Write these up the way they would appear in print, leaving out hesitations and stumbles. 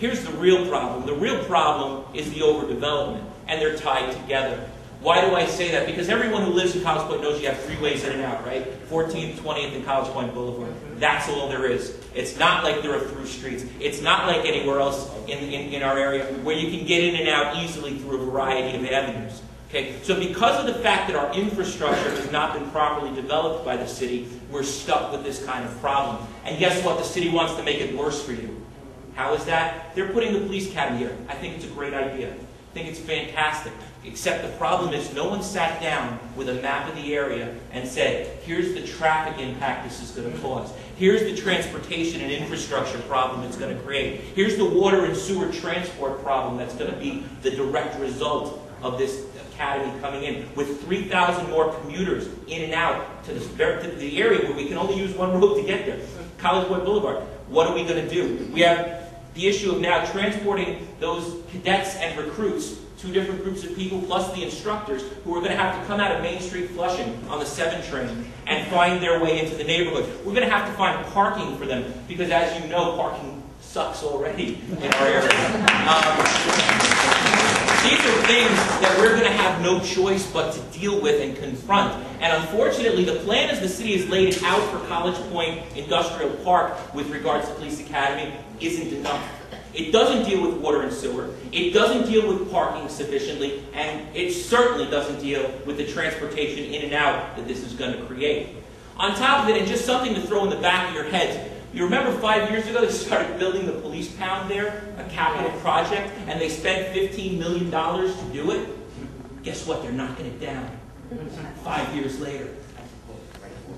Here's the real problem. The real problem is the overdevelopment, and they're tied together. Why do I say that? Because everyone who lives in College Point knows you have three ways in and out, right? 14th, 20th, and College Point Boulevard. That's all there is. It's not like there are through streets. It's not like anywhere else in our area where you can get in and out easily through a variety of avenues. Okay? So because of the fact that our infrastructure has not been properly developed by the city, we're stuck with this kind of problem. And guess what? The city wants to make it worse for you. How is that? They're putting the police academy here. I think it's a great idea. I think it's fantastic. Except the problem is no one sat down with a map of the area and said, here's the traffic impact this is going to cause. Here's the transportation and infrastructure problem it's going to create. Here's the water and sewer transport problem that's going to be the direct result of this academy coming in. With 3,000 more commuters in and out to the area where we can only use one road to get there, College Point Boulevard. What are we going to do? We have the issue of now transporting those cadets and recruits, two different groups of people, plus the instructors, who are going to have to come out of Main Street Flushing on the 7 train and find their way into the neighborhood. We're going to have to find parking for them, because as you know, parking sucks already in our area. These are things that we're going to have no choice but to deal with and confront. And unfortunately, the plan as the city has laid it out for College Point Industrial Park with regards to Police Academy isn't enough. It doesn't deal with water and sewer. It doesn't deal with parking sufficiently. And it certainly doesn't deal with the transportation in and out that this is going to create. On top of it, and just something to throw in the back of your heads, you remember 5 years ago they started building the police pound there, a capital project, and they spent $15 million to do it? Guess what? They're knocking it down 5 years later.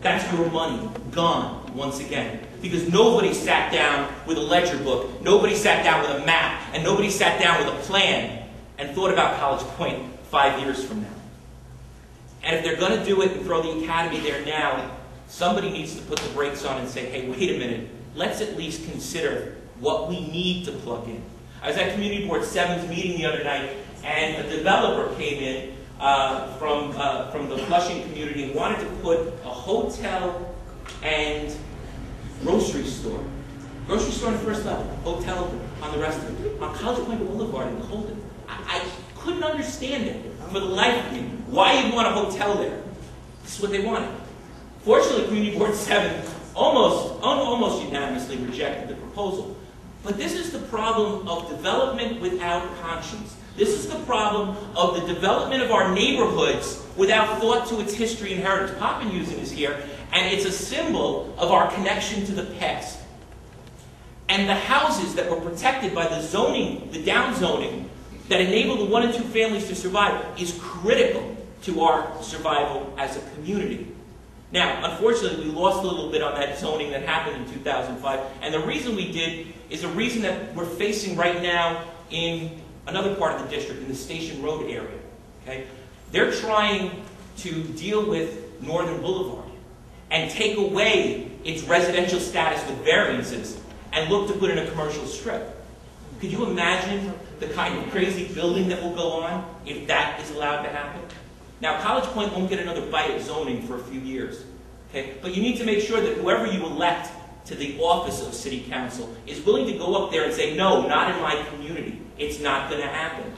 That's your money gone once again. Because nobody sat down with a ledger book, nobody sat down with a map, and nobody sat down with a plan and thought about College Point 5 years from now. And if they're going to do it and throw the academy there now, somebody needs to put the brakes on and say, hey, wait a minute, let's at least consider what we need to plug in. I was at Community Board 7's meeting the other night, and a developer came in from the Flushing community and wanted to put a hotel and grocery store. Grocery store on the first level, hotel on the rest of it, on College Point Boulevard in Holden. I couldn't understand it for the life of me. Why you'd want a hotel there? This is what they wanted. Fortunately, Community Board 7 almost unanimously rejected the proposal. But this is the problem of development without conscience. This is the problem of the development of our neighborhoods without thought to its history and heritage. Papanusen is here, and it's a symbol of our connection to the past. And the houses that were protected by the zoning, the downzoning, that enabled the 1 and 2 families to survive is critical to our survival as a community. Now, unfortunately, we lost a little bit on that zoning that happened in 2005, and the reason we did is a reason that we're facing right now in another part of the district, in the Station Road area. Okay? They're trying to deal with Northern Boulevard and take away its residential status with variances and look to put in a commercial strip. Could you imagine the kind of crazy building that will go on if that is allowed to happen? Now, College Point won't get another bite at zoning for a few years, okay? But you need to make sure that whoever you elect to the office of City Council is willing to go up there and say, no, not in my community. It's not going to happen.